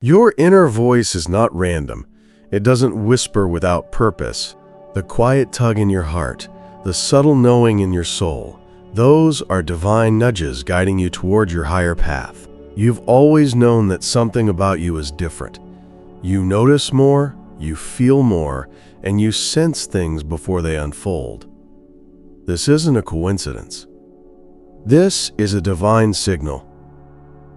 Your inner voice is not random. It doesn't whisper without purpose. The quiet tug in your heart, the subtle knowing in your soul, those are divine nudges guiding you toward your higher path. You've always known that something about you is different. You notice more, you feel more, and you sense things before they unfold. This isn't a coincidence. This is a divine signal.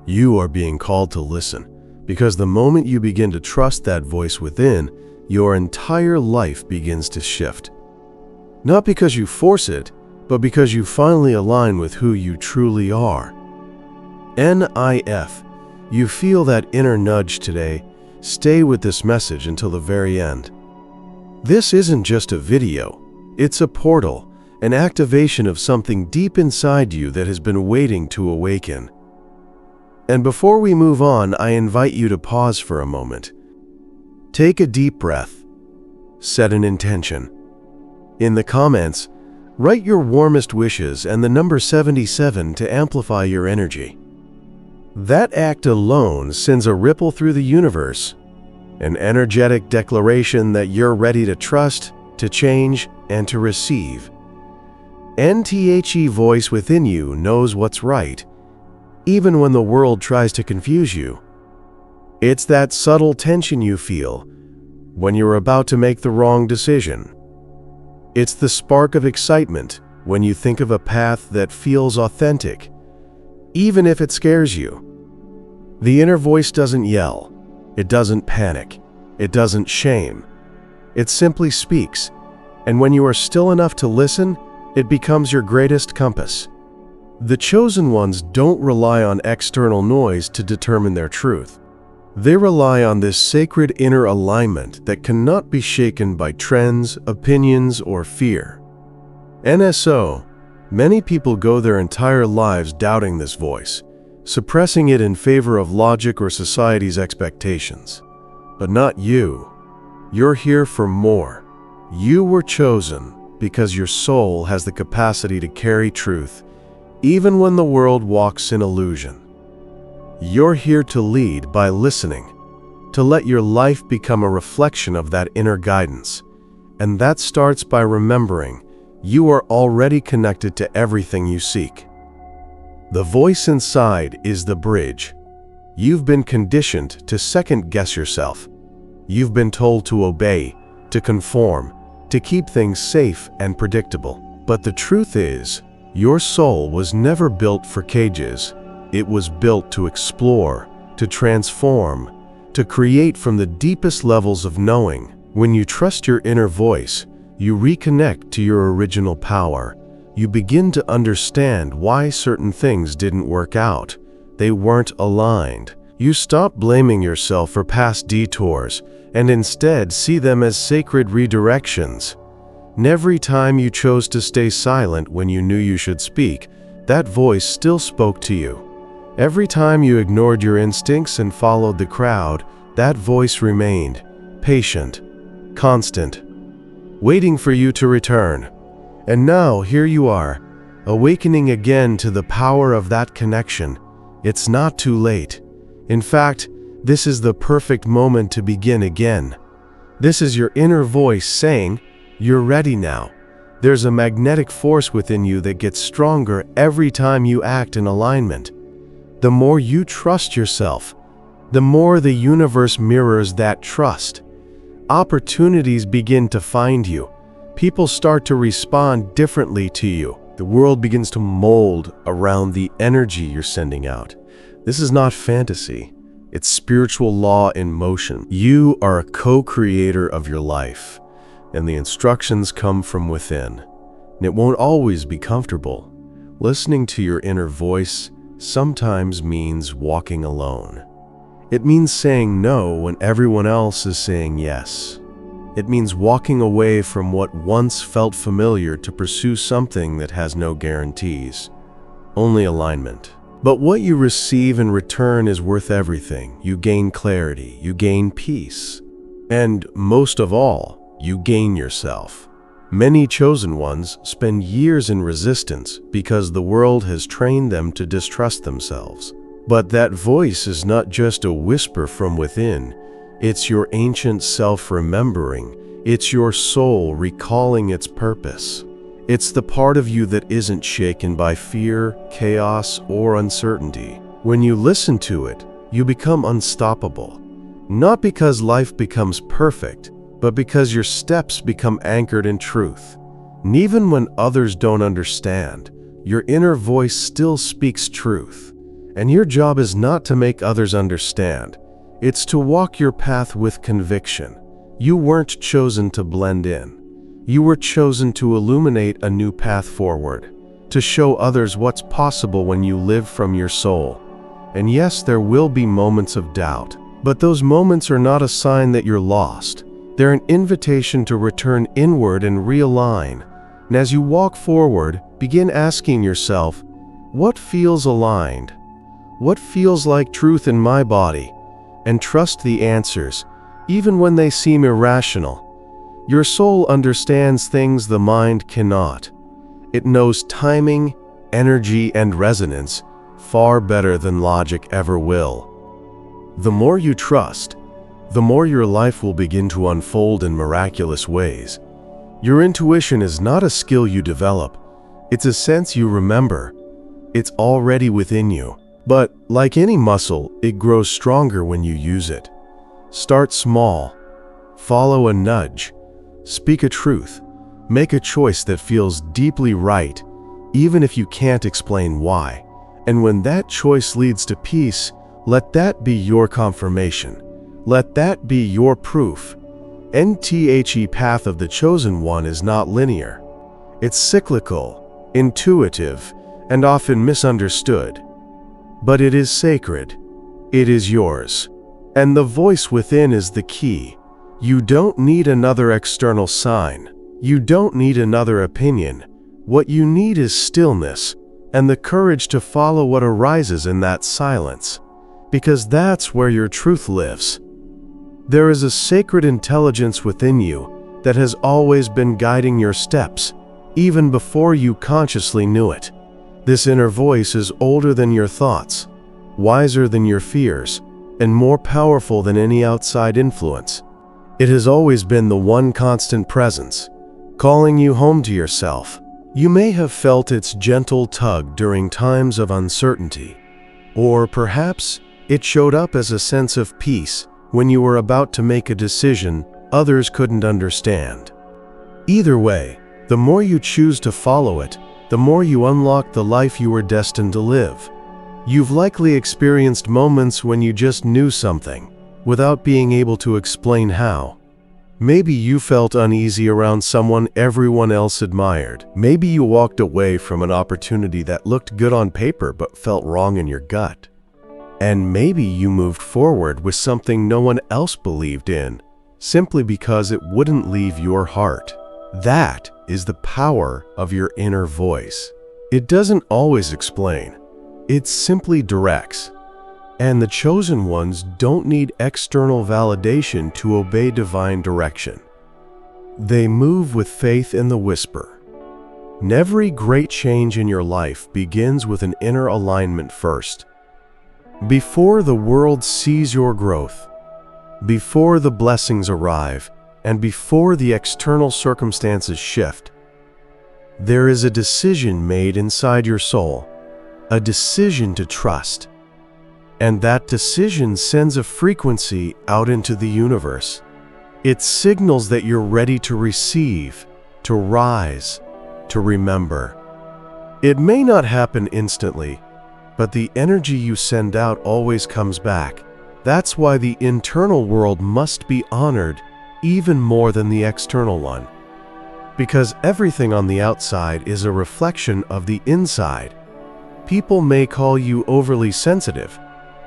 You are being called to listen, because the moment you begin to trust that voice within, your entire life begins to shift. Not because you force it, but because you finally align with who you truly are. NIF. You feel that inner nudge today. Stay with this message until the very end. This isn't just a video. It's a portal, an activation of something deep inside you that has been waiting to awaken. And before we move on, I invite you to pause for a moment. Take a deep breath. Set an intention. In the comments, write your warmest wishes and the number 77 to amplify your energy. That act alone sends a ripple through the universe, an energetic declaration that you're ready to trust, to change, and to receive. NTHE voice within you knows what's right, even when the world tries to confuse you. It's that subtle tension you feel when you're about to make the wrong decision. It's the spark of excitement when you think of a path that feels authentic, even if it scares you. The inner voice doesn't yell, it doesn't panic, it doesn't shame. It simply speaks, and when you are still enough to listen, it becomes your greatest compass. The chosen ones don't rely on external noise to determine their truth. They rely on this sacred inner alignment that cannot be shaken by trends, opinions, or fear. NSO, many people go their entire lives doubting this voice, suppressing it in favor of logic or society's expectations. But not you. You're here for more. You were chosen because your soul has the capacity to carry truth, even when the world walks in illusion. You're here to lead by listening, to let your life become a reflection of that inner guidance. And that starts by remembering you are already connected to everything you seek. The voice inside is the bridge. You've been conditioned to second-guess yourself. You've been told to obey, to conform, to keep things safe and predictable. But the truth is, your soul was never built for cages. It was built to explore, to transform, to create from the deepest levels of knowing. When you trust your inner voice, you reconnect to your original power. You begin to understand why certain things didn't work out. They weren't aligned. You stop blaming yourself for past detours and instead see them as sacred redirections. And every time you chose to stay silent when you knew you should speak, that voice still spoke to you. Every time you ignored your instincts and followed the crowd, that voice remained, patient, constant, waiting for you to return. And now, here you are, awakening again to the power of that connection. It's not too late. In fact, this is the perfect moment to begin again. This is your inner voice saying, "You're ready now." There's a magnetic force within you that gets stronger every time you act in alignment. The more you trust yourself, the more the universe mirrors that trust. Opportunities begin to find you. People start to respond differently to you. The world begins to mold around the energy you're sending out. This is not fantasy. It's spiritual law in motion. You are a co-creator of your life, and the instructions come from within. And it won't always be comfortable. Listening to your inner voice sometimes means walking alone. It means saying no when everyone else is saying yes. It means walking away from what once felt familiar to pursue something that has no guarantees, only alignment. But what you receive in return is worth everything. You gain clarity, you gain peace, and most of all, you gain yourself. Many chosen ones spend years in resistance because the world has trained them to distrust themselves. But that voice is not just a whisper from within. It's your ancient self remembering. It's your soul recalling its purpose. It's the part of you that isn't shaken by fear, chaos, or uncertainty. When you listen to it, you become unstoppable. Not because life becomes perfect, but because your steps become anchored in truth. And even when others don't understand, your inner voice still speaks truth. And your job is not to make others understand. It's to walk your path with conviction. You weren't chosen to blend in. You were chosen to illuminate a new path forward, to show others what's possible when you live from your soul. And yes, there will be moments of doubt, but those moments are not a sign that you're lost. They're an invitation to return inward and realign. And as you walk forward, begin asking yourself, what feels aligned? What feels like truth in my body? And trust the answers, even when they seem irrational. Your soul understands things the mind cannot. It knows timing, energy, and resonance far better than logic ever will. The more you trust, the more your life will begin to unfold in miraculous ways. Your intuition is not a skill you develop. It's a sense you remember. It's already within you. But like any muscle, it grows stronger when you use it. Start small. Follow a nudge. Speak a truth. Make a choice that feels deeply right, even if you can't explain why. And when that choice leads to peace, let that be your confirmation. Let that be your proof. The path of the chosen one is not linear. It's cyclical, intuitive, and often misunderstood. But it is sacred. It is yours. And the voice within is the key. You don't need another external sign. You don't need another opinion. What you need is stillness and the courage to follow what arises in that silence, because that's where your truth lives. There is a sacred intelligence within you that has always been guiding your steps, even before you consciously knew it. This inner voice is older than your thoughts, wiser than your fears, and more powerful than any outside influence. It has always been the one constant presence, calling you home to yourself. You may have felt its gentle tug during times of uncertainty, or perhaps it showed up as a sense of peace when you were about to make a decision others couldn't understand. Either way, the more you choose to follow it, the more you unlock the life you were destined to live. You've likely experienced moments when you just knew something, without being able to explain how. Maybe you felt uneasy around someone everyone else admired. Maybe you walked away from an opportunity that looked good on paper but felt wrong in your gut. And maybe you moved forward with something no one else believed in, simply because it wouldn't leave your heart. That is the power of your inner voice. It doesn't always explain. It simply directs. And the chosen ones don't need external validation to obey divine direction. They move with faith in the whisper. And every great change in your life begins with an inner alignment first. Before the world sees your growth, before the blessings arrive, and before the external circumstances shift, there is a decision made inside your soul, a decision to trust. And that decision sends a frequency out into the universe. It signals that you're ready to receive, to rise, to remember. It may not happen instantly, but the energy you send out always comes back. That's why the internal world must be honored even more than the external one. Because everything on the outside is a reflection of the inside. People may call you overly sensitive,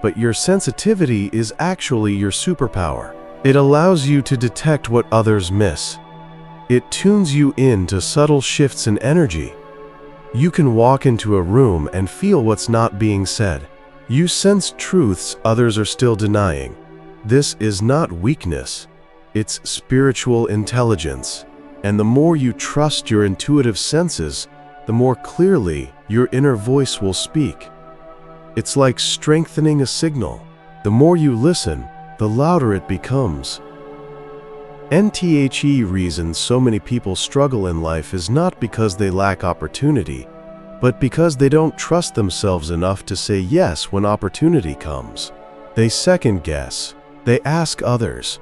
but your sensitivity is actually your superpower. It allows you to detect what others miss. It tunes you in to subtle shifts in energy. You can walk into a room and feel what's not being said. You sense truths others are still denying. This is not weakness, it's spiritual intelligence. And the more you trust your intuitive senses, the more clearly your inner voice will speak. It's like strengthening a signal. The more you listen, the louder it becomes. The reason so many people struggle in life is not because they lack opportunity, but because they don't trust themselves enough to say yes when opportunity comes. They second guess. They ask others.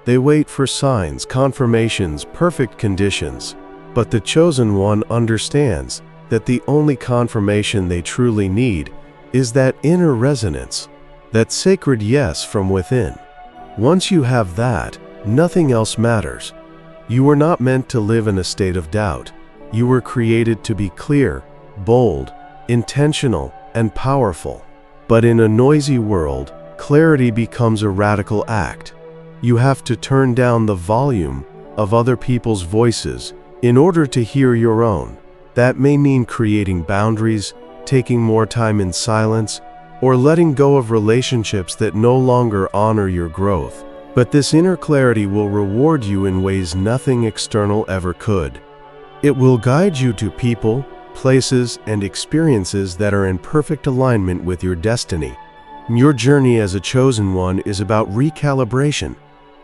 They wait for signs, confirmations, perfect conditions. But the chosen one understands that the only confirmation they truly need is that inner resonance, that sacred yes from within. Once you have that, nothing else matters. You were not meant to live in a state of doubt. You were created to be clear, bold, intentional, and powerful. But in a noisy world, clarity becomes a radical act. You have to turn down the volume of other people's voices in order to hear your own. That may mean creating boundaries, taking more time in silence, or letting go of relationships that no longer honor your growth. But this inner clarity will reward you in ways nothing external ever could. It will guide you to people, places, and experiences that are in perfect alignment with your destiny. Your journey as a chosen one is about recalibration,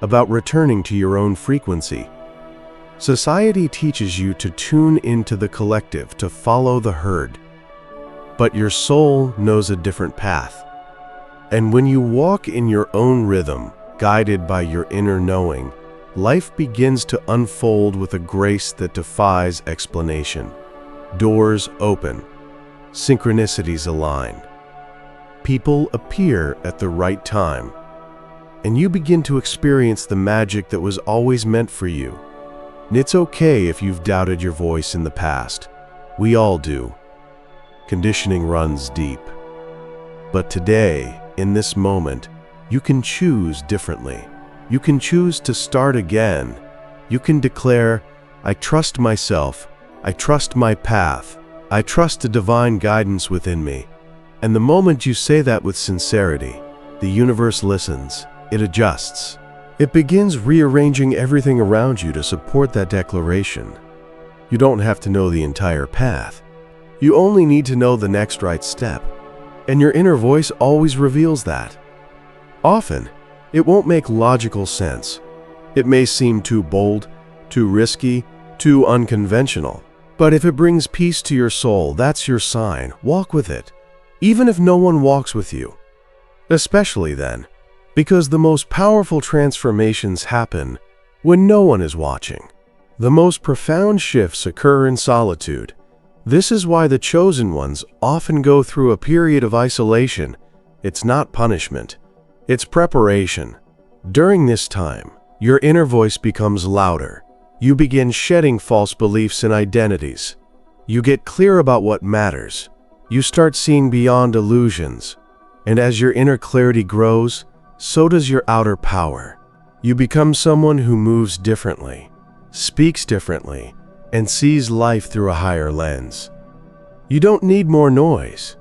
about returning to your own frequency. Society teaches you to tune into the collective, to follow the herd. But your soul knows a different path. And when you walk in your own rhythm, guided by your inner knowing, life begins to unfold with a grace that defies explanation. Doors open, synchronicities align. People appear at the right time, and you begin to experience the magic that was always meant for you. And it's okay if you've doubted your voice in the past. We all do. Conditioning runs deep. But today, in this moment, you can choose differently. You can choose to start again. You can declare, I trust myself. I trust my path. I trust the divine guidance within me. And the moment you say that with sincerity, the universe listens. It adjusts. It begins rearranging everything around you to support that declaration. You don't have to know the entire path. You only need to know the next right step. And your inner voice always reveals that. Often, it won't make logical sense. It may seem too bold, too risky, too unconventional. But if it brings peace to your soul, that's your sign. Walk with it, even if no one walks with you. Especially then, because the most powerful transformations happen when no one is watching. The most profound shifts occur in solitude. This is why the chosen ones often go through a period of isolation. It's not punishment. It's preparation. During this time, your inner voice becomes louder. You begin shedding false beliefs and identities. You get clear about what matters. You start seeing beyond illusions. And as your inner clarity grows, so does your outer power. You become someone who moves differently, speaks differently, and sees life through a higher lens. You don't need more noise.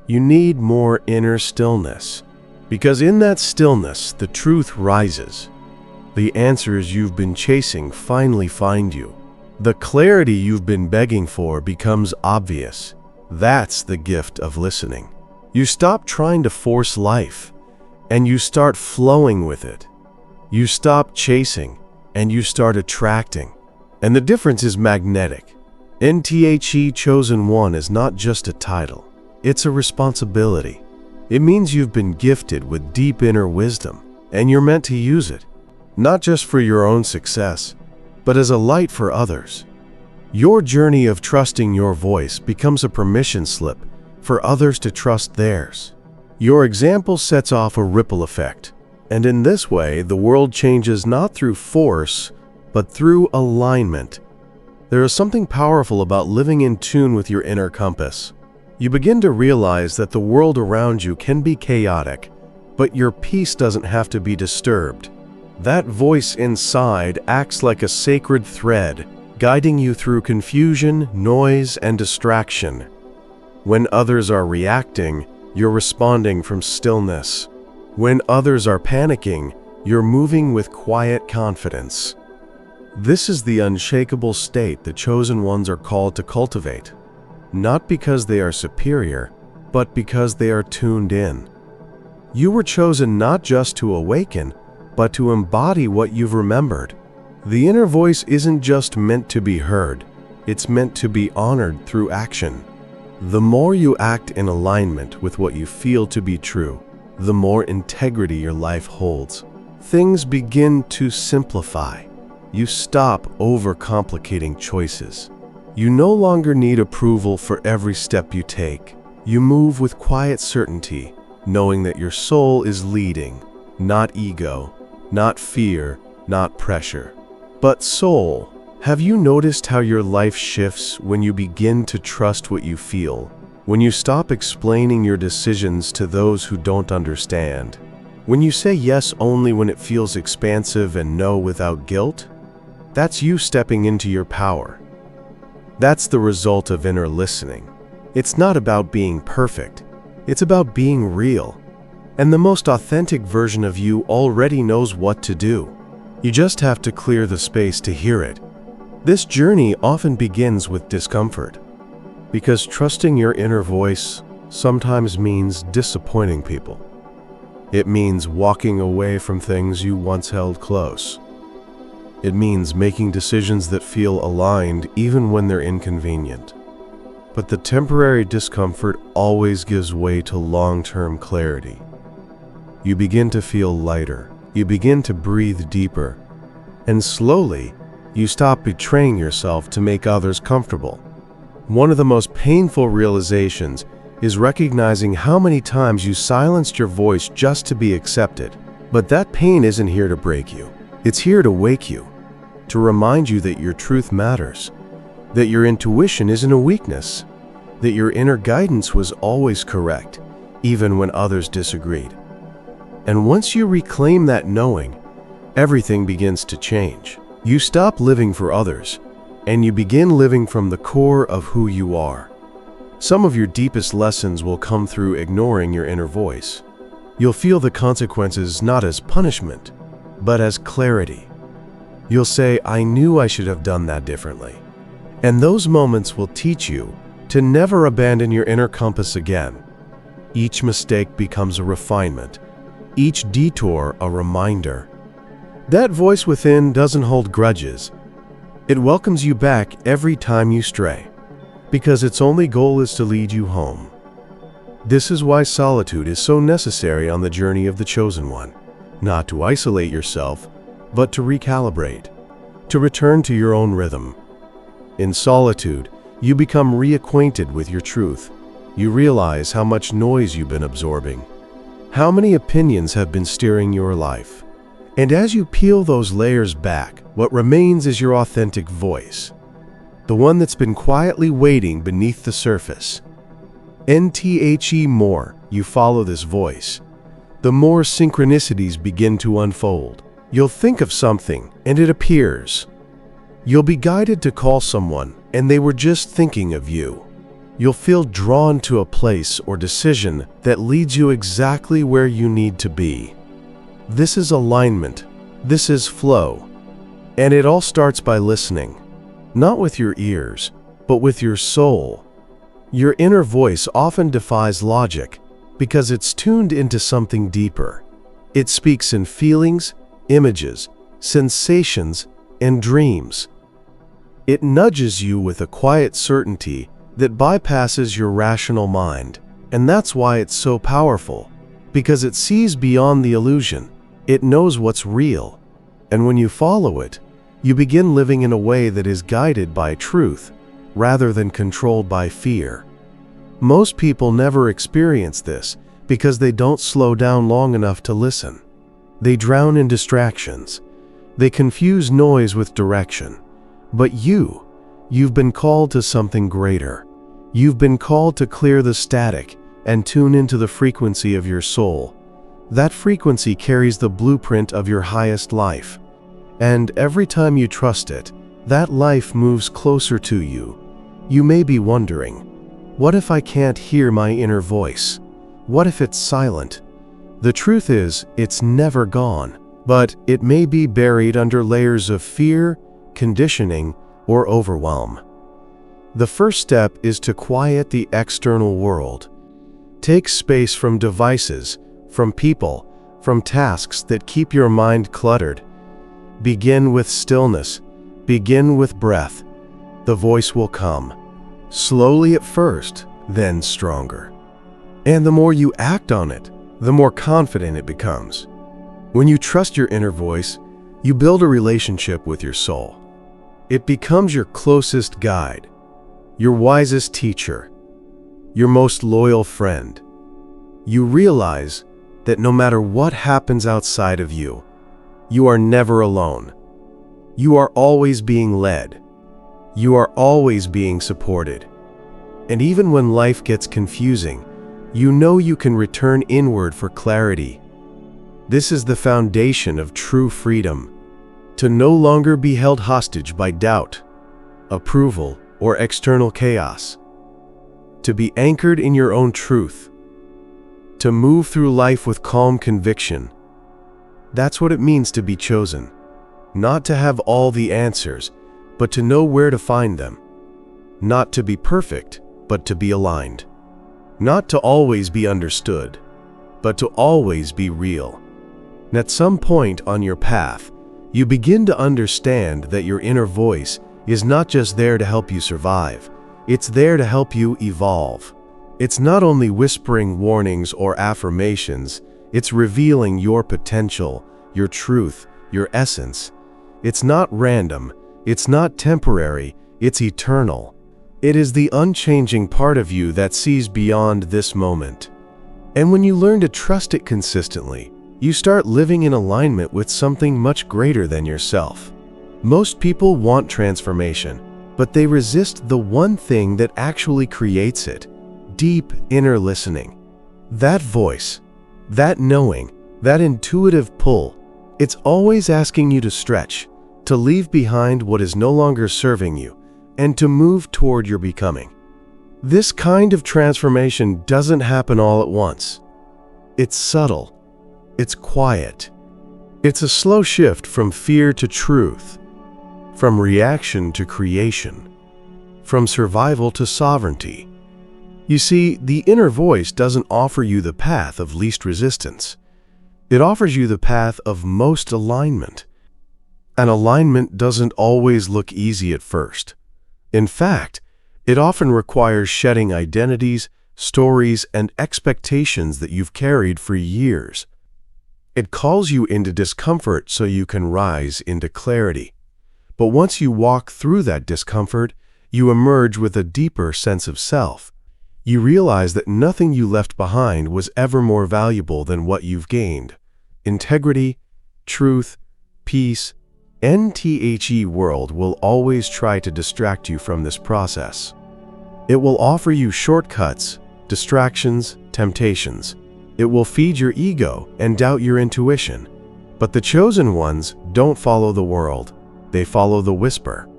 You need more inner stillness. Because in that stillness, the truth rises. The answers you've been chasing finally find you. The clarity you've been begging for becomes obvious. That's the gift of listening. You stop trying to force life, and you start flowing with it. You stop chasing, and you start attracting. And the difference is magnetic. The Chosen One is not just a title. It's a responsibility. It means you've been gifted with deep inner wisdom, and you're meant to use it, not just for your own success, but as a light for others. Your journey of trusting your voice becomes a permission slip for others to trust theirs. Your example sets off a ripple effect, and in this way, the world changes not through force, but through alignment. There is something powerful about living in tune with your inner compass. You begin to realize that the world around you can be chaotic, but your peace doesn't have to be disturbed. That voice inside acts like a sacred thread, guiding you through confusion, noise, and distraction. When others are reacting, you're responding from stillness. When others are panicking, you're moving with quiet confidence. This is the unshakable state the chosen ones are called to cultivate. Not because they are superior, but because they are tuned in. You were chosen not just to awaken, but to embody what you've remembered. The inner voice isn't just meant to be heard, it's meant to be honored through action. The more you act in alignment with what you feel to be true, the more integrity your life holds. Things begin to simplify. You stop overcomplicating choices. You no longer need approval for every step you take. You move with quiet certainty, knowing that your soul is leading, not ego, not fear, not pressure, but soul. Have you noticed how your life shifts when you begin to trust what you feel? When you stop explaining your decisions to those who don't understand? When you say yes only when it feels expansive and no without guilt? That's you stepping into your power. That's the result of inner listening. It's not about being perfect. It's about being real. And the most authentic version of you already knows what to do. You just have to clear the space to hear it. This journey often begins with discomfort, because trusting your inner voice sometimes means disappointing people. It means walking away from things you once held close. It means making decisions that feel aligned even when they're inconvenient. But the temporary discomfort always gives way to long-term clarity. You begin to feel lighter. You begin to breathe deeper. And slowly, you stop betraying yourself to make others comfortable. One of the most painful realizations is recognizing how many times you silenced your voice just to be accepted. But that pain isn't here to break you. It's here to wake you, to remind you that your truth matters, that your intuition isn't a weakness, that your inner guidance was always correct, even when others disagreed. And once you reclaim that knowing, everything begins to change. You stop living for others, and you begin living from the core of who you are. Some of your deepest lessons will come through ignoring your inner voice. You'll feel the consequences not as punishment, but as clarity. You'll say, "I knew I should have done that differently." And those moments will teach you to never abandon your inner compass again. Each mistake becomes a refinement, each detour a reminder. That voice within doesn't hold grudges. It welcomes you back every time you stray, because its only goal is to lead you home. This is why solitude is so necessary on the journey of the chosen one. Not to isolate yourself, but to recalibrate, to return to your own rhythm. In solitude, you become reacquainted with your truth. You realize how much noise you've been absorbing, how many opinions have been steering your life. And as you peel those layers back, what remains is your authentic voice, the one that's been quietly waiting beneath the surface. More you follow this voice, the more synchronicities begin to unfold. You'll think of something, and it appears. You'll be guided to call someone, and they were just thinking of you. You'll feel drawn to a place or decision that leads you exactly where you need to be. This is alignment. This is flow. And it all starts by listening, not with your ears, but with your soul. Your inner voice often defies logic because it's tuned into something deeper. It speaks in feelings, images, sensations, and dreams. It nudges you with a quiet certainty that bypasses your rational mind. And that's why it's so powerful, because it sees beyond the illusion. It knows what's real. And when you follow it, you begin living in a way that is guided by truth rather than controlled by fear. Most people never experience this because they don't slow down long enough to listen. They drown in distractions. They confuse noise with direction. But you've been called to something greater. You've been called to clear the static and tune into the frequency of your soul. That frequency carries the blueprint of your highest life. And every time you trust it, that life moves closer to you. You may be wondering, what if I can't hear my inner voice? What if it's silent? The truth is, it's never gone, but it may be buried under layers of fear, conditioning, or overwhelm. The first step is to quiet the external world. Take space from devices, from people, from tasks that keep your mind cluttered. Begin with stillness. Begin with breath. The voice will come. Slowly at first, then stronger. And the more you act on it, the more confident it becomes. When you trust your inner voice, you build a relationship with your soul. It becomes your closest guide, your wisest teacher, your most loyal friend. You realize that no matter what happens outside of you, you are never alone. You are always being led. You are always being supported. And even when life gets confusing, you know you can return inward for clarity. This is the foundation of true freedom, to no longer be held hostage by doubt, approval, or external chaos. To be anchored in your own truth. To move through life with calm conviction. That's what it means to be chosen. Not to have all the answers, but to know where to find them. Not to be perfect, but to be aligned. Not to always be understood, but to always be real. And at some point on your path, you begin to understand that your inner voice is not just there to help you survive, it's there to help you evolve. It's not only whispering warnings or affirmations, it's revealing your potential, your truth, your essence. It's not random, it's not temporary, it's eternal. It is the unchanging part of you that sees beyond this moment. And when you learn to trust it consistently, you start living in alignment with something much greater than yourself. Most people want transformation, but they resist the one thing that actually creates it: deep inner listening. That voice, that knowing, that intuitive pull, it's always asking you to stretch, to leave behind what is no longer serving you, and to move toward your becoming. This kind of transformation doesn't happen all at once. It's subtle. It's quiet. It's a slow shift from fear to truth, from reaction to creation, from survival to sovereignty. You see, the inner voice doesn't offer you the path of least resistance. It offers you the path of most alignment. And alignment doesn't always look easy at first. In fact, it often requires shedding identities, stories, and expectations that you've carried for years. It calls you into discomfort so you can rise into clarity. But once you walk through that discomfort, you emerge with a deeper sense of self. You realize that nothing you left behind was ever more valuable than what you've gained. Integrity, truth, peace. The world will always try to distract you from this process. It will offer you shortcuts, distractions, temptations. It will feed your ego and doubt your intuition. But the chosen ones don't follow the world. They follow the whisper.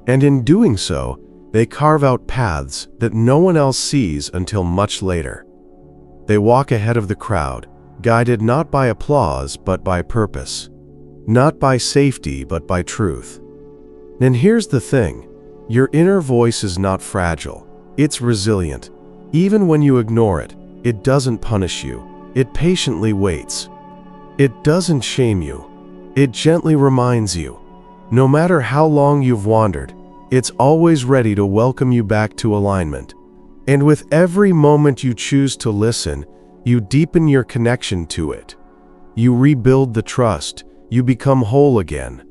And in doing so, they carve out paths that no one else sees until much later. They walk ahead of the crowd, guided not by applause but by purpose. Not by safety, but by truth. And here's the thing, your inner voice is not fragile, it's resilient. Even when you ignore it, it doesn't punish you, it patiently waits. It doesn't shame you, it gently reminds you. No matter how long you've wandered, it's always ready to welcome you back to alignment. And with every moment you choose to listen, you deepen your connection to it. You rebuild the trust. You become whole again.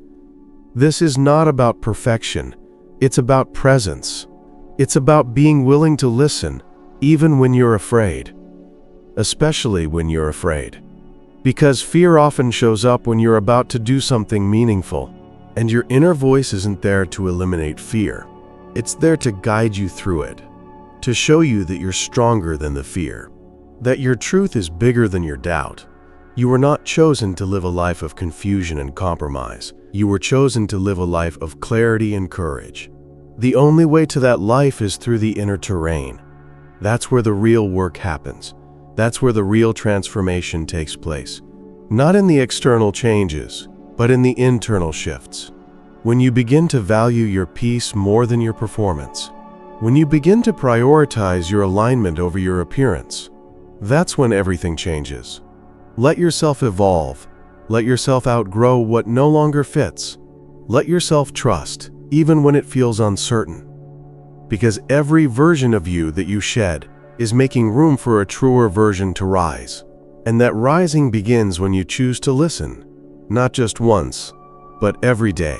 This is not about perfection. It's about presence. It's about being willing to listen, even when you're afraid. Especially when you're afraid. Because fear often shows up when you're about to do something meaningful. And your inner voice isn't there to eliminate fear. It's there to guide you through it. To show you that you're stronger than the fear. That your truth is bigger than your doubt. You were not chosen to live a life of confusion and compromise. You were chosen to live a life of clarity and courage. The only way to that life is through the inner terrain. That's where the real work happens. That's where the real transformation takes place. Not in the external changes, but in the internal shifts. When you begin to value your peace more than your performance. When you begin to prioritize your alignment over your appearance. That's when everything changes. Let yourself evolve. Let yourself outgrow what no longer fits. Let yourself trust, even when it feels uncertain. Because every version of you that you shed is making room for a truer version to rise. And that rising begins when you choose to listen, not just once, but every day,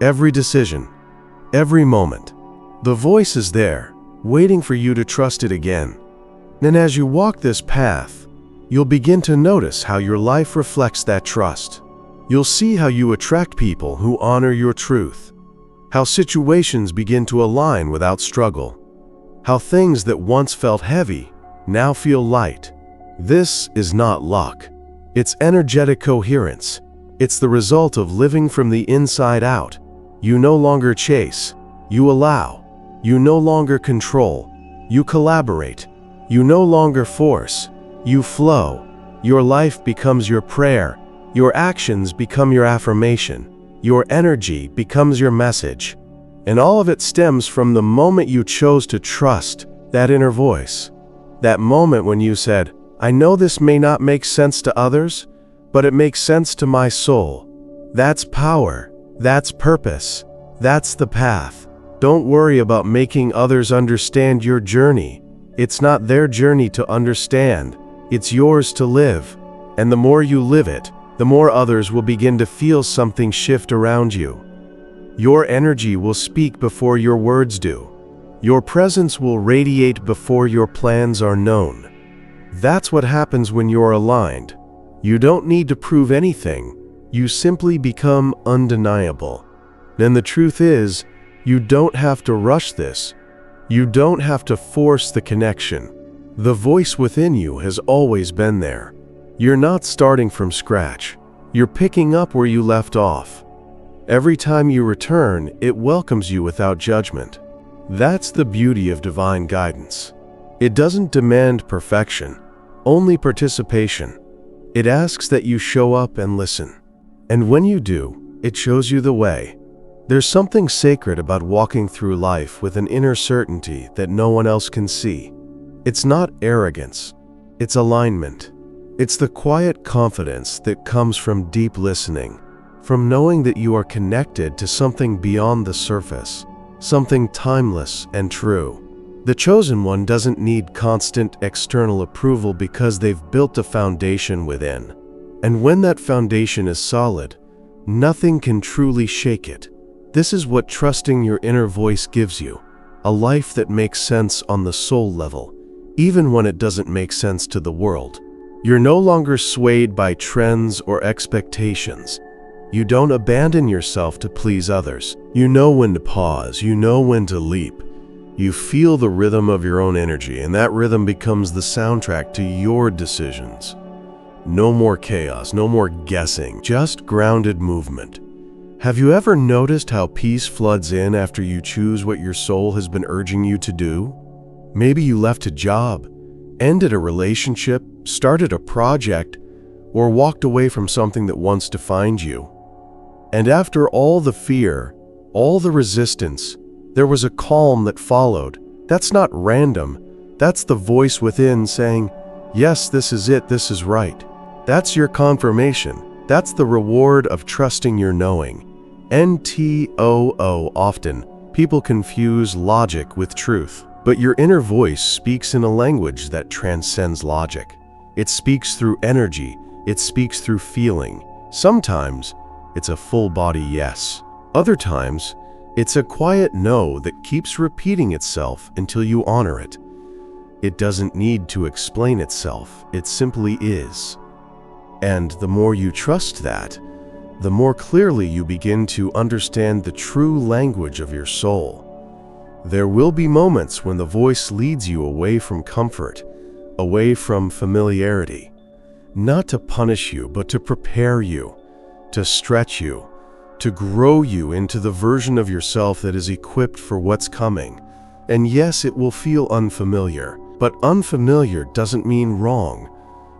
every decision, every moment. The voice is there, waiting for you to trust it again. And as you walk this path, you'll begin to notice how your life reflects that trust. You'll see how you attract people who honor your truth, how situations begin to align without struggle, how things that once felt heavy now feel light. This is not luck. It's energetic coherence. It's the result of living from the inside out. You no longer chase, you allow. You no longer control, you collaborate. You no longer force, you flow. Your life becomes your prayer. Your actions become your affirmation. Your energy becomes your message. And all of it stems from the moment you chose to trust that inner voice. That moment when you said, I know this may not make sense to others, but it makes sense to my soul. That's power. That's purpose. That's the path. Don't worry about making others understand your journey. It's not their journey to understand. It's yours to live. And the more you live it, the more others will begin to feel something shift around you. Your energy will speak before your words do. Your presence will radiate before your plans are known. That's what happens when you're aligned. You don't need to prove anything. You simply become undeniable. And the truth is, you don't have to rush this. You don't have to force the connection. The voice within you has always been there. You're not starting from scratch. You're picking up where you left off. Every time you return, it welcomes you without judgment. That's the beauty of divine guidance. It doesn't demand perfection, only participation. It asks that you show up and listen. And when you do, it shows you the way. There's something sacred about walking through life with an inner certainty that no one else can see. It's not arrogance, it's alignment. It's the quiet confidence that comes from deep listening, from knowing that you are connected to something beyond the surface, something timeless and true. The chosen one doesn't need constant external approval because they've built a foundation within. And when that foundation is solid, nothing can truly shake it. This is what trusting your inner voice gives you, a life that makes sense on the soul level, even when it doesn't make sense to the world. You're no longer swayed by trends or expectations. You don't abandon yourself to please others. You know when to pause, you know when to leap. You feel the rhythm of your own energy, and that rhythm becomes the soundtrack to your decisions. No more chaos, no more guessing, just grounded movement. Have you ever noticed how peace floods in after you choose what your soul has been urging you to do? Maybe you left a job, ended a relationship, started a project, or walked away from something that once defined you. And after all the fear, all the resistance, there was a calm that followed. That's not random. That's the voice within saying, yes, this is it, this is right. That's your confirmation. That's the reward of trusting your knowing. NTOO. Often, people confuse logic with truth. But your inner voice speaks in a language that transcends logic. It speaks through energy. It speaks through feeling. Sometimes, it's a full-body yes. Other times, it's a quiet no that keeps repeating itself until you honor it. It doesn't need to explain itself. It simply is. And the more you trust that, the more clearly you begin to understand the true language of your soul. There will be moments when the voice leads you away from comfort, away from familiarity, not to punish you, but to prepare you, to stretch you, to grow you into the version of yourself that is equipped for what's coming. And yes, it will feel unfamiliar, but unfamiliar doesn't mean wrong.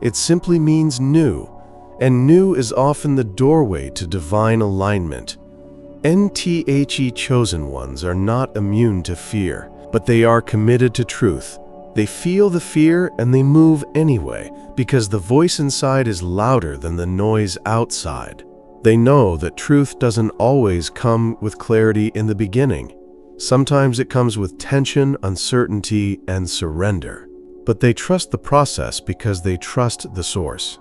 It simply means new, and new is often the doorway to divine alignment. NTHE chosen ones are not immune to fear, but they are committed to truth. They feel the fear and they move anyway, because the voice inside is louder than the noise outside. They know that truth doesn't always come with clarity in the beginning. Sometimes it comes with tension, uncertainty, and surrender. But they trust the process because they trust the source.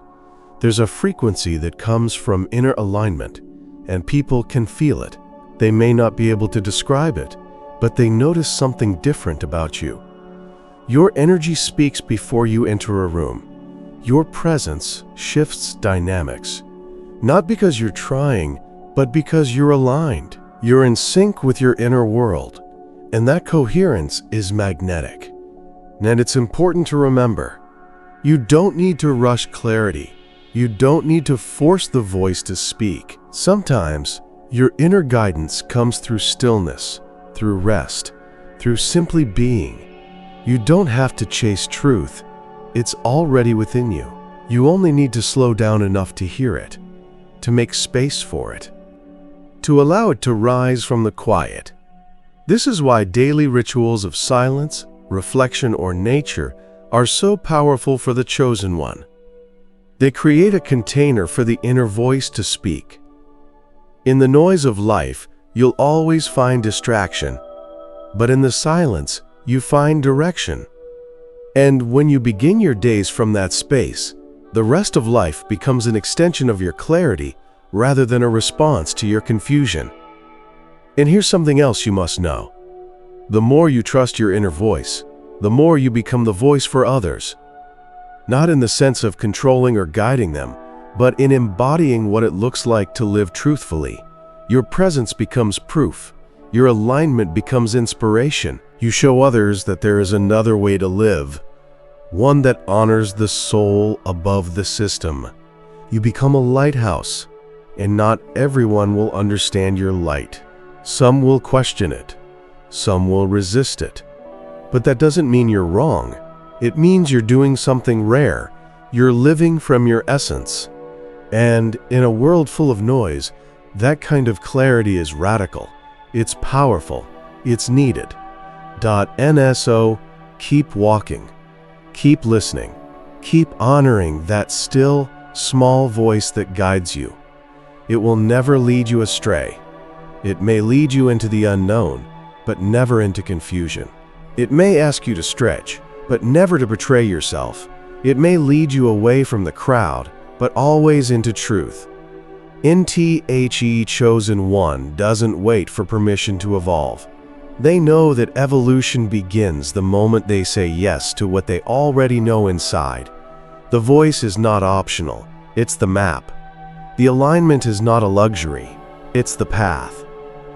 There's a frequency that comes from inner alignment, and people can feel it. They may not be able to describe it, but they notice something different about you. Your energy speaks before you enter a room. Your presence shifts dynamics. Not because you're trying, but because you're aligned. You're in sync with your inner world, and that coherence is magnetic. And it's important to remember, you don't need to rush clarity. You don't need to force the voice to speak. Sometimes, your inner guidance comes through stillness, through rest, through simply being. You don't have to chase truth. It's already within you. You only need to slow down enough to hear it, to make space for it, to allow it to rise from the quiet. This is why daily rituals of silence, reflection, or nature are so powerful for the chosen one. They create a container for the inner voice to speak. In the noise of life, you'll always find distraction, but in the silence, you find direction. And when you begin your days from that space, the rest of life becomes an extension of your clarity rather than a response to your confusion. And here's something else you must know. The more you trust your inner voice, the more you become the voice for others. Not in the sense of controlling or guiding them, but in embodying what it looks like to live truthfully. Your presence becomes proof. Your alignment becomes inspiration. You show others that there is another way to live, one that honors the soul above the system. You become a lighthouse, and not everyone will understand your light. Some will question it. Some will resist it. But that doesn't mean you're wrong. It means you're doing something rare. You're living from your essence. And in a world full of noise, that kind of clarity is radical. It's powerful. It's needed. NSO, keep walking. Keep listening. Keep honoring that still, small voice that guides you. It will never lead you astray. It may lead you into the unknown, but never into confusion. It may ask you to stretch, but never to betray yourself. It may lead you away from the crowd, but always into truth. NTHE Chosen One doesn't wait for permission to evolve. They know that evolution begins the moment they say yes to what they already know inside. The voice is not optional, it's the map. The alignment is not a luxury, it's the path.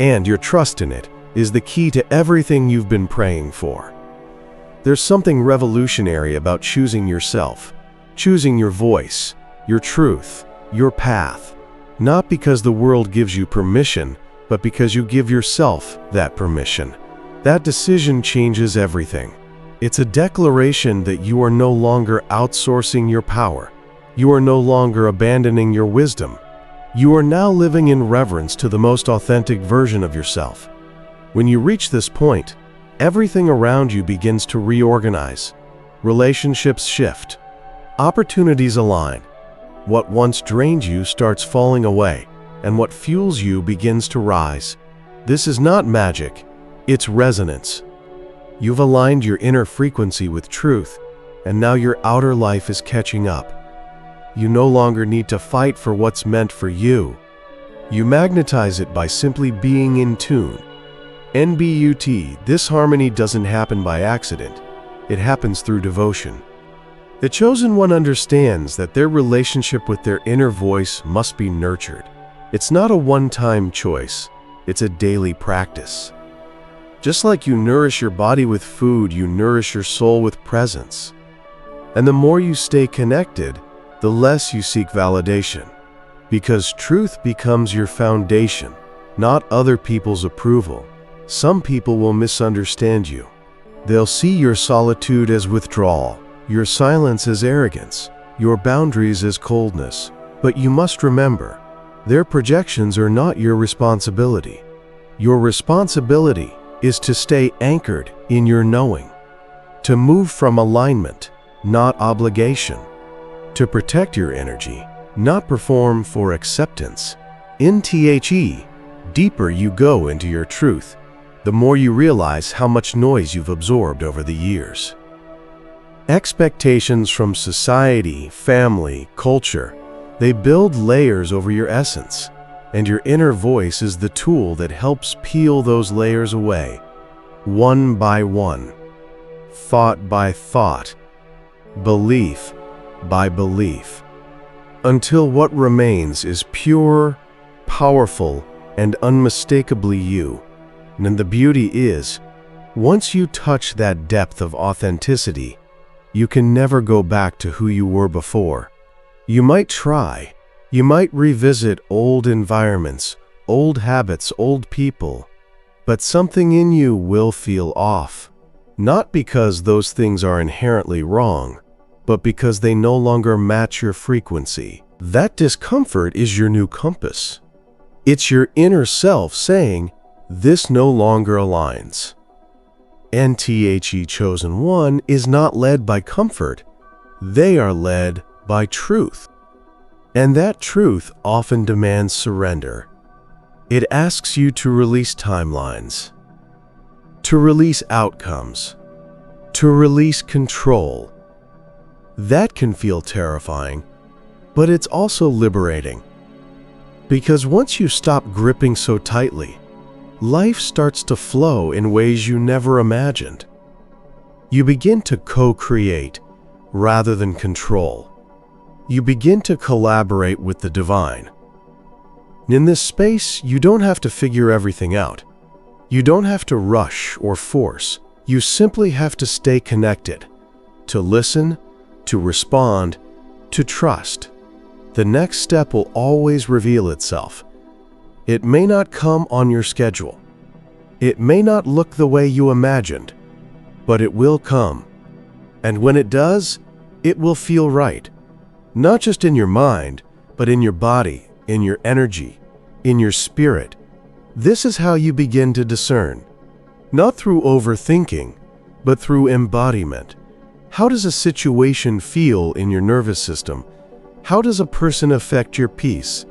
And your trust in it is the key to everything you've been praying for. There's something revolutionary about choosing yourself, choosing your voice, your truth, your path. Not because the world gives you permission, but because you give yourself that permission. That decision changes everything. It's a declaration that you are no longer outsourcing your power. You are no longer abandoning your wisdom. You are now living in reverence to the most authentic version of yourself. When you reach this point, everything around you begins to reorganize. Relationships shift. Opportunities align. What once drained you starts falling away, and what fuels you begins to rise. This is not magic, it's resonance. You've aligned your inner frequency with truth, and now your outer life is catching up. You no longer need to fight for what's meant for you. You magnetize it by simply being in tune. NBUT, this harmony doesn't happen by accident. It happens through devotion. The Chosen One understands that their relationship with their inner voice must be nurtured. It's not a one-time choice, it's a daily practice. Just like you nourish your body with food, you nourish your soul with presence. And the more you stay connected, the less you seek validation. Because truth becomes your foundation, not other people's approval. Some people will misunderstand you. They'll see your solitude as withdrawal, your silence as arrogance, your boundaries as coldness. But you must remember, their projections are not your responsibility. Your responsibility is to stay anchored in your knowing. to move from alignment, not obligation, to protect your energy, not perform for acceptance. In the deeper you go into your truth, the more you realize how much noise you've absorbed over the years. Expectations from society, family, culture, they build layers over your essence, and your inner voice is the tool that helps peel those layers away, one by one, thought by thought, belief by belief, until what remains is pure, powerful, and unmistakably you. And the beauty is, once you touch that depth of authenticity, you can never go back to who you were before. You might try. You might revisit old environments, old habits, old people, but something in you will feel off. Not because those things are inherently wrong, but because they no longer match your frequency. That discomfort is your new compass. It's your inner self saying, "This no longer aligns." The chosen one is not led by comfort. They are led by truth. And that truth often demands surrender. It asks you to release timelines, to release outcomes, to release control. That can feel terrifying, but it's also liberating. Because once you stop gripping so tightly, life starts to flow in ways you never imagined. You begin to co-create rather than control. You begin to collaborate with the divine. In this space, you don't have to figure everything out. You don't have to rush or force. You simply have to stay connected, to listen, to respond, to trust. The next step will always reveal itself. It may not come on your schedule. It may not look the way you imagined, but it will come. And when it does, it will feel right. Not just in your mind, but in your body, in your energy, in your spirit. This is how you begin to discern. Not through overthinking, but through embodiment. How does a situation feel in your nervous system? How does a person affect your peace?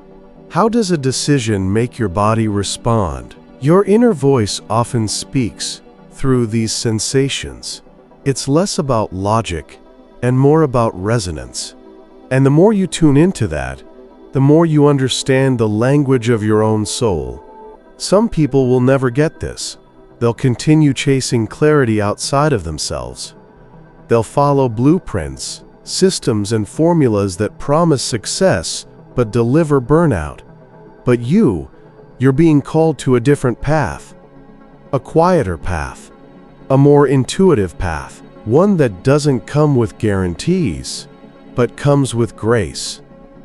How does a decision make your body respond? Your inner voice often speaks through these sensations. It's less about logic and more about resonance. And the more you tune into that, the more you understand the language of your own soul. Some people will never get this. They'll continue chasing clarity outside of themselves. They'll follow blueprints, systems, and formulas that promise success but deliver burnout. But you're being called to a different path, a quieter path, a more intuitive path, one that doesn't come with guarantees, but comes with grace.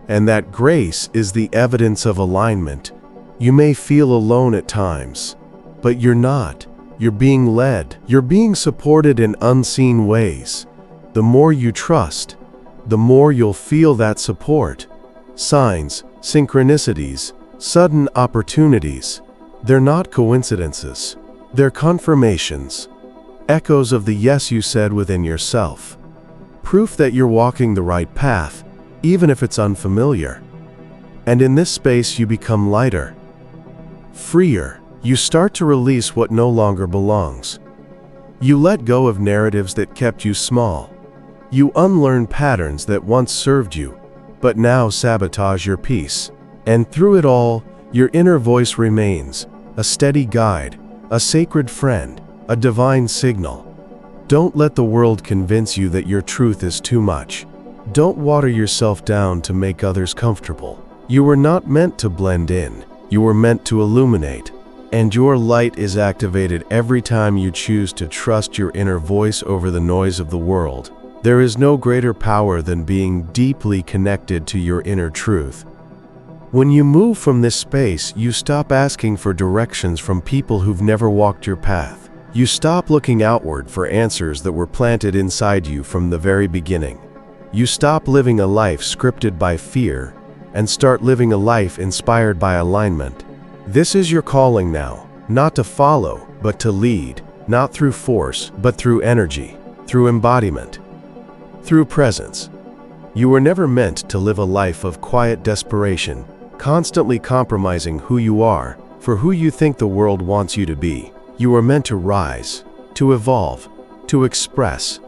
And that grace is the evidence of alignment. You may feel alone at times, but you're not. You're being led. You're being supported in unseen ways. The more you trust, the more you'll feel that support. Signs, synchronicities, sudden opportunities. They're not coincidences. They're confirmations. Echoes of the yes you said within yourself. Proof that you're walking the right path, even if it's unfamiliar. And in this space you become lighter, freer. You start to release what no longer belongs. You let go of narratives that kept you small. You unlearn patterns that once served you, but now sabotage your peace. And through it all, your inner voice remains, a steady guide, a sacred friend, a divine signal. Don't let the world convince you that your truth is too much. Don't water yourself down to make others comfortable. You were not meant to blend in. You were meant to illuminate. And your light is activated every time you choose to trust your inner voice over the noise of the world. There is no greater power than being deeply connected to your inner truth. When you move from this space, you stop asking for directions from people who've never walked your path. You stop looking outward for answers that were planted inside you from the very beginning. You stop living a life scripted by fear and start living a life inspired by alignment. This is your calling now, not to follow, but to lead, not through force, but through energy. through embodiment, through presence. You were never meant to live a life of quiet desperation, constantly compromising who you are for who you think the world wants you to be. You were meant to rise, to evolve, to express.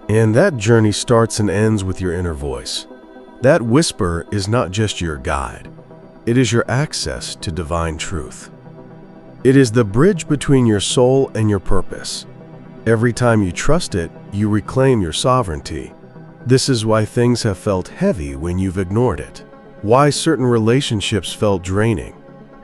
And that journey starts and ends with your inner voice. That whisper is not just your guide. It is your access to divine truth. It is the bridge between your soul and your purpose. Every time you trust it, you reclaim your sovereignty. This is why things have felt heavy when you've ignored it. Why certain relationships felt draining.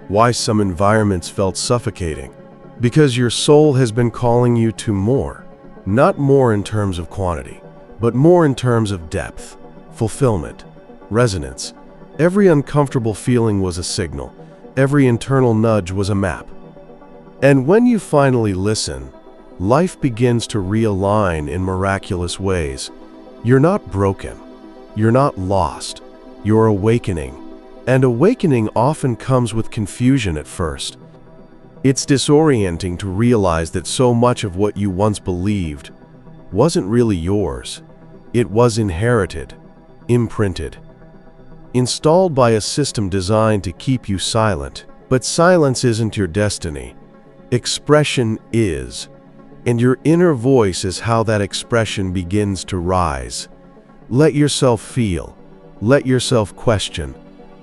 Why some environments felt suffocating. Because your soul has been calling you to more. Not more in terms of quantity, but more in terms of depth, fulfillment, resonance. Every uncomfortable feeling was a signal. Every internal nudge was a map. And when you finally listen, life begins to realign in miraculous ways. You're not broken. You're not lost. You're awakening. And awakening often comes with confusion at first. It's disorienting to realize that so much of what you once believed wasn't really yours. It was inherited, imprinted, installed by a system designed to keep you silent. But silence isn't your destiny. Expression is. And your inner voice is how that expression begins to rise. Let yourself feel. Let yourself question.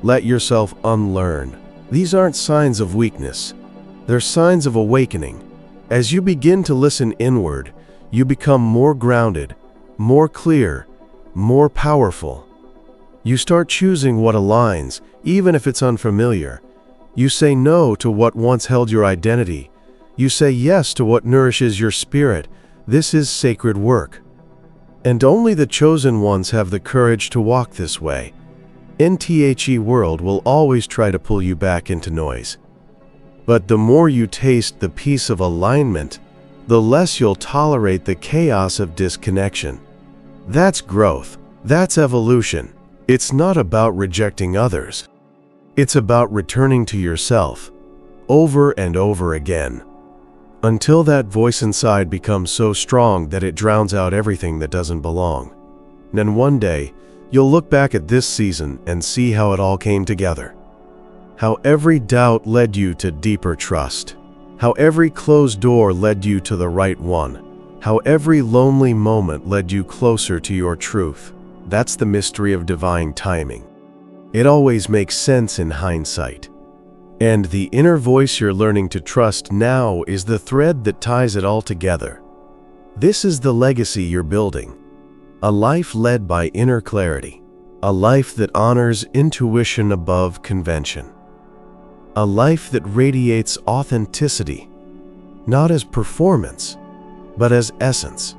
Let yourself unlearn. These aren't signs of weakness. They're signs of awakening. As you begin to listen inward, you become more grounded, more clear, more powerful. You start choosing what aligns, even if it's unfamiliar. You say no to what once held your identity. You say yes to what nourishes your spirit. This is sacred work. And only the chosen ones have the courage to walk this way. The world will always try to pull you back into noise. But the more you taste the peace of alignment, the less you'll tolerate the chaos of disconnection. That's growth. That's evolution. It's not about rejecting others. It's about returning to yourself, over and over again, until that voice inside becomes so strong that it drowns out everything that doesn't belong. Then one day, you'll look back at this season and see how it all came together. How every doubt led you to deeper trust. How every closed door led you to the right one. How every lonely moment led you closer to your truth. That's the mystery of divine timing. It always makes sense in hindsight. And the inner voice you're learning to trust now is the thread that ties it all together. This is the legacy you're building. A life led by inner clarity. A life that honors intuition above convention. A life that radiates authenticity, not as performance, but as essence.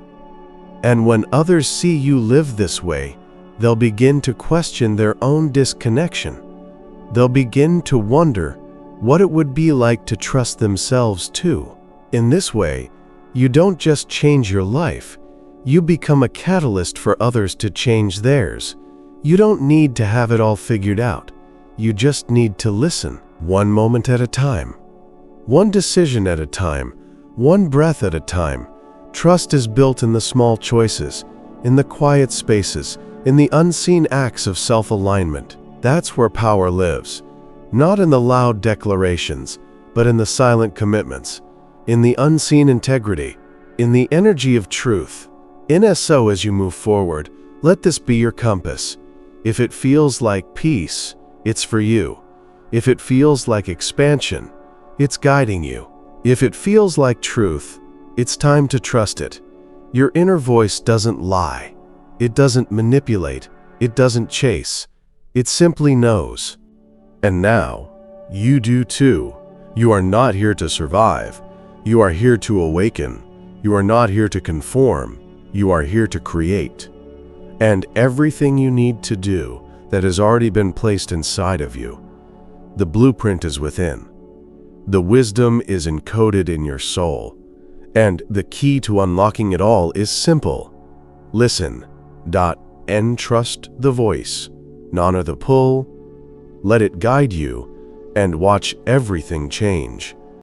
And when others see you live this way, they'll begin to question their own disconnection. They'll begin to wonder what it would be like to trust themselves too. In this way, you don't just change your life, you become a catalyst for others to change theirs. You don't need to have it all figured out. You just need to listen, one moment at a time, one decision at a time, one breath at a time. Trust is built in the small choices, in the quiet spaces, in the unseen acts of self-alignment. That's where power lives. Not in the loud declarations, but in the silent commitments, in the unseen integrity, in the energy of truth. So as you move forward, let this be your compass. If it feels like peace, it's for you. If it feels like expansion, it's guiding you. If it feels like truth, it's time to trust it. Your inner voice doesn't lie. It doesn't manipulate. It doesn't chase. It simply knows. And now, you do too. You are not here to survive. You are here to awaken. You are not here to conform. You are here to create. And everything you need to do that has already been placed inside of you. The blueprint is within. The wisdom is encoded in your soul. And the key to unlocking it all is simple. Listen, and trust the voice. Honor the pull. Let it guide you, and watch everything change.